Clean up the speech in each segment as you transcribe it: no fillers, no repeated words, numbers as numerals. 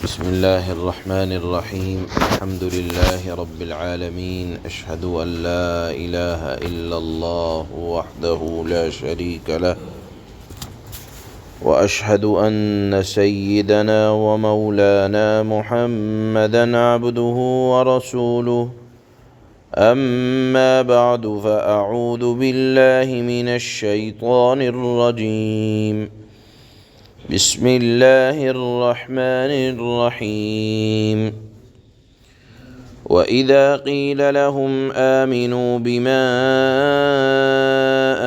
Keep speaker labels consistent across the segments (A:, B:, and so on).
A: بسم الله الرحمن الرحيم. الحمد لله رب العالمين. أشهد أن لا إله إلا الله وحده لا شريك له، وأشهد أن سيدنا ومولانا محمدا عبده ورسوله. أما بعد، فأعوذ بالله من الشيطان الرجيم. بسم الله الرحمن الرحيم. وإذا قيل لهم آمنوا بما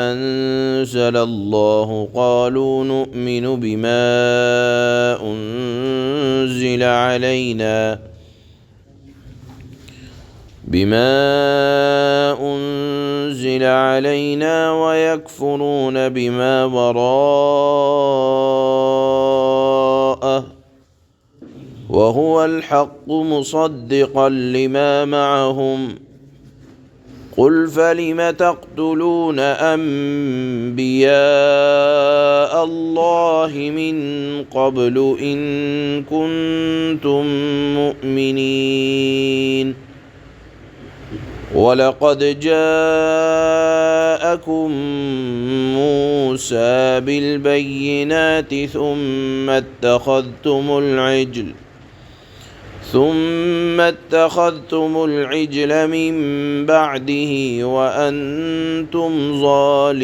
A: أنزل الله قالوا نؤمن بما أنزل علينا ويكفرون بما وراءه وهو الحق مصدقا لما معهم. قل فلم تقتلون أنبياء الله من قبل إن كنتم مؤمنين. ولقد جاءكم موسى بالبينات ثم اتخذتم العجل من بعده وأنتم ظالمون.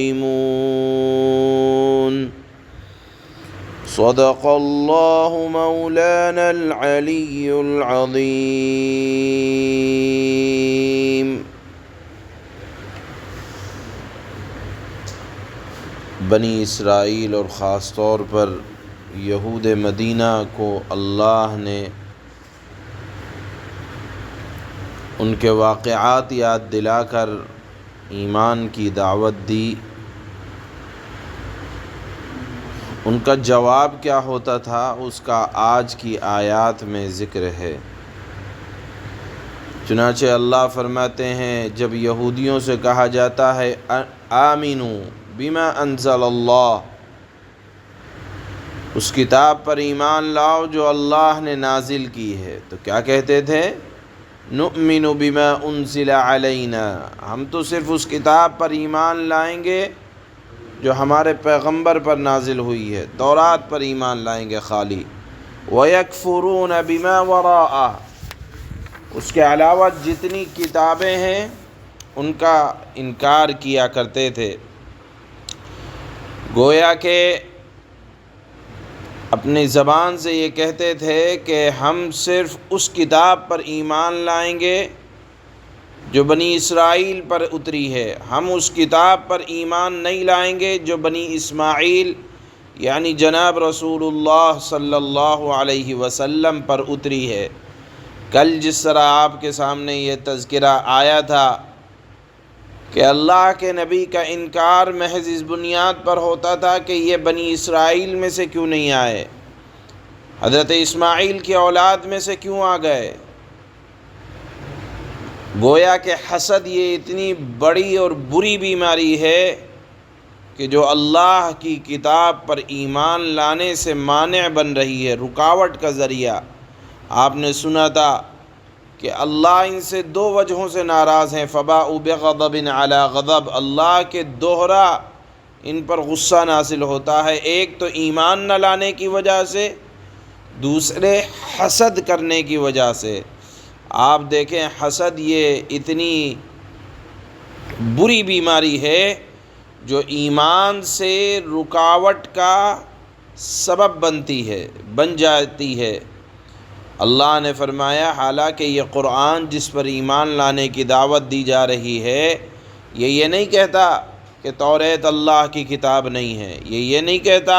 A: صدق الله مولانا العلي العظيم. بنی اسرائیل اور خاص طور پر یہود مدینہ کو اللہ نے ان کے واقعات یاد دلا کر ایمان کی دعوت دی. ان کا جواب کیا ہوتا تھا اس کا آج کی آیات میں ذکر ہے. چنانچہ اللہ فرماتے ہیں جب یہودیوں سے کہا جاتا ہے آمنو بما انزل اللہ، اس کتاب پر ایمان لاؤ جو اللہ نے نازل کی ہے، تو کیا کہتے تھے؟ نؤمن بما انزل علینا، ہم تو صرف اس کتاب پر ایمان لائیں گے جو ہمارے پیغمبر پر نازل ہوئی ہے، تورات پر ایمان لائیں گے خالی. وَيَكْفُرُونَ بِمَا وَرَاءَهُ، اس کے علاوہ جتنی کتابیں ہیں ان کا انکار کیا کرتے تھے. گویا کہ اپنی زبان سے یہ کہتے تھے کہ ہم صرف اس کتاب پر ایمان لائیں گے جو بنی اسرائیل پر اتری ہے، ہم اس کتاب پر ایمان نہیں لائیں گے جو بنی اسماعیل یعنی جناب رسول اللہ صلی اللہ علیہ وسلم پر اتری ہے. کل جس طرح آپ کے سامنے یہ تذکرہ آیا تھا کہ اللہ کے نبی کا انکار محض اس بنیاد پر ہوتا تھا کہ یہ بنی اسرائیل میں سے کیوں نہیں آئے، حضرت اسماعیل کی اولاد میں سے کیوں آ گئے. گویا کہ حسد یہ اتنی بڑی اور بری بیماری ہے کہ جو اللہ کی کتاب پر ایمان لانے سے مانع بن رہی ہے، رکاوٹ کا ذریعہ. آپ نے سنا تھا کہ اللہ ان سے دو وجہوں سے ناراض ہیں، فباءوا بغضب علی غضب، اللہ کے دوہرا ان پر غصہ نازل ہوتا ہے، ایک تو ایمان نہ لانے کی وجہ سے، دوسرے حسد کرنے کی وجہ سے. آپ دیکھیں حسد یہ اتنی بری بیماری ہے جو ایمان سے رکاوٹ کا سبب بن جاتی ہے. اللہ نے فرمایا حالانکہ یہ قرآن جس پر ایمان لانے کی دعوت دی جا رہی ہے یہ نہیں کہتا کہ توریت اللہ کی کتاب نہیں ہے، یہ نہیں کہتا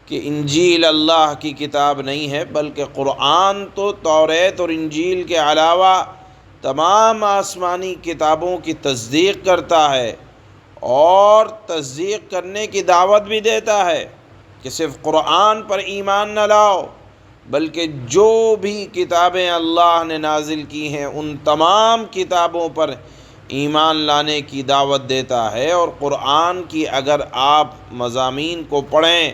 A: کہ انجیل اللہ کی کتاب نہیں ہے، بلکہ قرآن تو توریت اور انجیل کے علاوہ تمام آسمانی کتابوں کی تصدیق کرتا ہے اور تصدیق کرنے کی دعوت بھی دیتا ہے کہ صرف قرآن پر ایمان نہ لاؤ بلکہ جو بھی کتابیں اللہ نے نازل کی ہیں ان تمام کتابوں پر ایمان لانے کی دعوت دیتا ہے۔ اور قرآن کی اگر آپ مضامین کو پڑھیں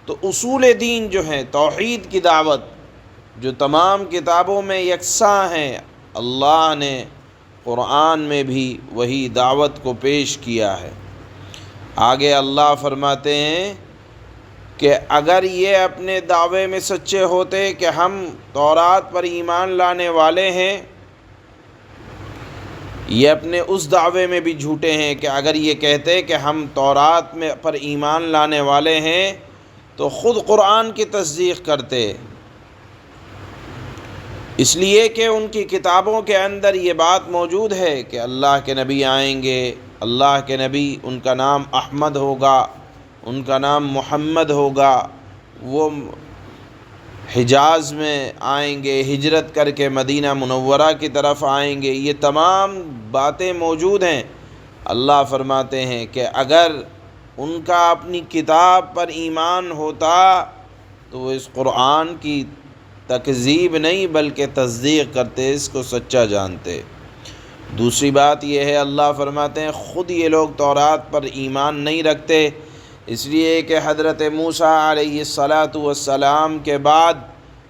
A: تو اصول دین جو ہیں، توحید کی دعوت، جو تمام کتابوں میں یکساں ہیں، اللہ نے قرآن میں بھی وہی دعوت کو پیش کیا ہے۔ آگے اللہ فرماتے ہیں کہ اگر یہ اپنے دعوے میں سچے ہوتے کہ ہم تورات پر ایمان لانے والے ہیں، یہ اپنے اس دعوے میں بھی جھوٹے ہیں کہ اگر یہ کہتے کہ ہم تورات میں پر ایمان لانے والے ہیں تو خود قرآن کی تصدیق کرتے، اس لیے کہ ان کی کتابوں کے اندر یہ بات موجود ہے کہ اللہ کے نبی آئیں گے، اللہ کے نبی ان کا نام احمد ہوگا، ان کا نام محمد ہوگا، وہ حجاز میں آئیں گے، ہجرت کر کے مدینہ منورہ کی طرف آئیں گے، یہ تمام باتیں موجود ہیں۔ اللہ فرماتے ہیں کہ اگر ان کا اپنی کتاب پر ایمان ہوتا تو وہ اس قرآن کی تکذیب نہیں بلکہ تصدیق کرتے، اس کو سچا جانتے۔ دوسری بات یہ ہے، اللہ فرماتے ہیں خود یہ لوگ تورات پر ایمان نہیں رکھتے، اس لیے کہ حضرت موسیٰ علیہ السلام کے بعد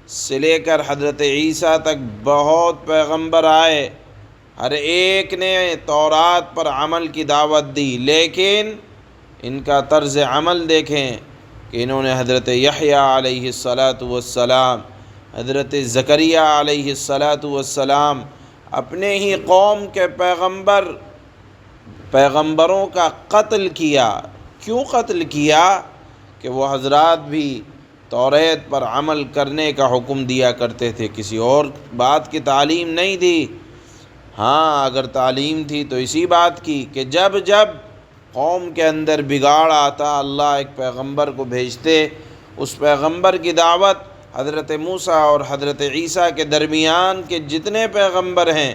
A: سے لے کر حضرت عیسیٰ تک بہت پیغمبر آئے، ہر ایک نے تورات پر عمل کی دعوت دی، لیکن ان کا طرز عمل دیکھیں کہ انہوں نے حضرت یحییٰ علیہ السلام، حضرت زکریا علیہ السلام، اپنے ہی قوم کے پیغمبروں کا قتل کیا۔ کیوں قتل کیا؟ کہ وہ حضرات بھی توریت پر عمل کرنے کا حکم دیا کرتے تھے، کسی اور بات کی تعلیم نہیں تھی۔ ہاں اگر تعلیم تھی تو اسی بات کی کہ جب قوم کے اندر بگاڑ آتا، اللہ ایک پیغمبر کو بھیجتے، اس پیغمبر کی دعوت حضرت موسیٰ اور حضرت عیسیٰ کے درمیان کے جتنے پیغمبر ہیں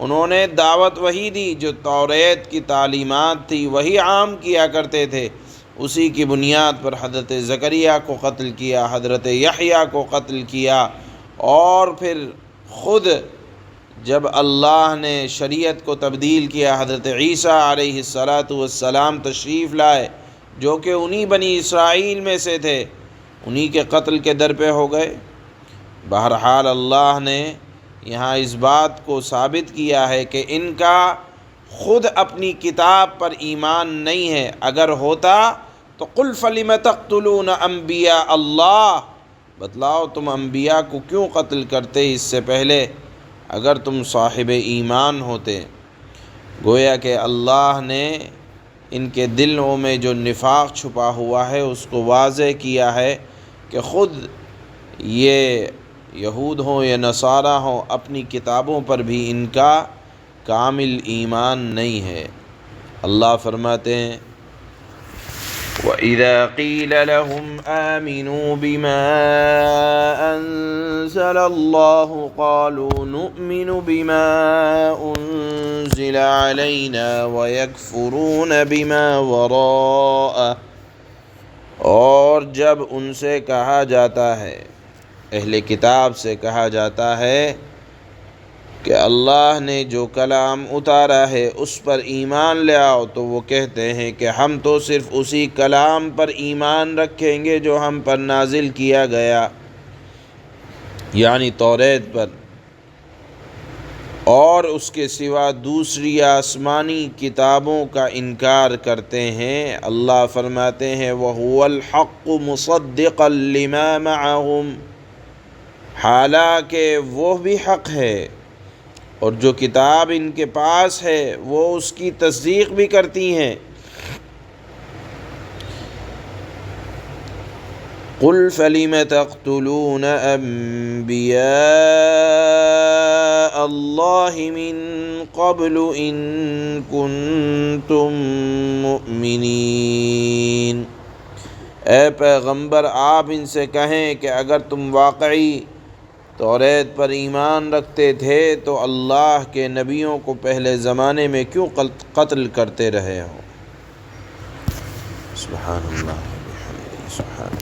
A: انہوں نے دعوت وہی دی، جو توریت کی تعلیمات تھی وہی عام کیا کرتے تھے۔ اسی کی بنیاد پر حضرت زکریا کو قتل کیا، حضرت یحییٰ کو قتل کیا، اور پھر خود جب اللہ نے شریعت کو تبدیل کیا، حضرت عیسیٰ علیہ السلام تشریف لائے جو کہ انہی بنی اسرائیل میں سے تھے، انہی کے قتل کے در پہ ہو گئے۔ بہرحال اللہ نے یہاں اس بات کو ثابت کیا ہے کہ ان کا خود اپنی کتاب پر ایمان نہیں ہے، اگر ہوتا تو قل فلم تقتلون انبیاء اللہ، بتلاؤ تم انبیاء کو کیوں قتل کرتے اس سے پہلے اگر تم صاحب ایمان ہوتے۔ گویا کہ اللہ نے ان کے دلوں میں جو نفاق چھپا ہوا ہے اس کو واضح کیا ہے کہ خود یہ یہود ہوں یا نصارہ ہوں، اپنی کتابوں پر بھی ان کا کامل ایمان نہیں ہے۔ اللہ فرماتے ہیں وَإِذَا قِيلَ لَهُمْ آمِنُوا بِمَا أَنزَلَ اللَّهُ قَالُوا نُؤْمِنُ بِمَا أُنزِلَ عَلَيْنَا وَيَكْفُرُونَ بِمَا وَرَاءَهُ، اور جب ان سے کہا جاتا ہے، اہل کتاب سے کہا جاتا ہے کہ اللہ نے جو کلام اتارا ہے اس پر ایمان لے آؤ، تو وہ کہتے ہیں کہ ہم تو صرف اسی کلام پر ایمان رکھیں گے جو ہم پر نازل کیا گیا، یعنی توریت پر، اور اس کے سوا دوسری آسمانی کتابوں کا انکار کرتے ہیں۔ اللہ فرماتے ہیں وَهُوَ الْحَقُّ مُصَدِّقًا لِمَا مَعَهُمْ، حالانکہ وہ بھی حق ہے اور جو کتاب ان کے پاس ہے وہ اس کی تصدیق بھی کرتی ہیں۔ قُلْ فَلِمَ تَقْتُلُونَ أَنبِيَاءَ اللَّهِ مِن قَبْلُ إِن كُنتُم مُؤْمِنِينَ، اے پیغمبر آپ ان سے کہیں کہ اگر تم واقعی توریت پر ایمان رکھتے تھے تو اللہ کے نبیوں کو پہلے زمانے میں کیوں قتل کرتے رہے ہو۔ سبحان اللہ، سبحان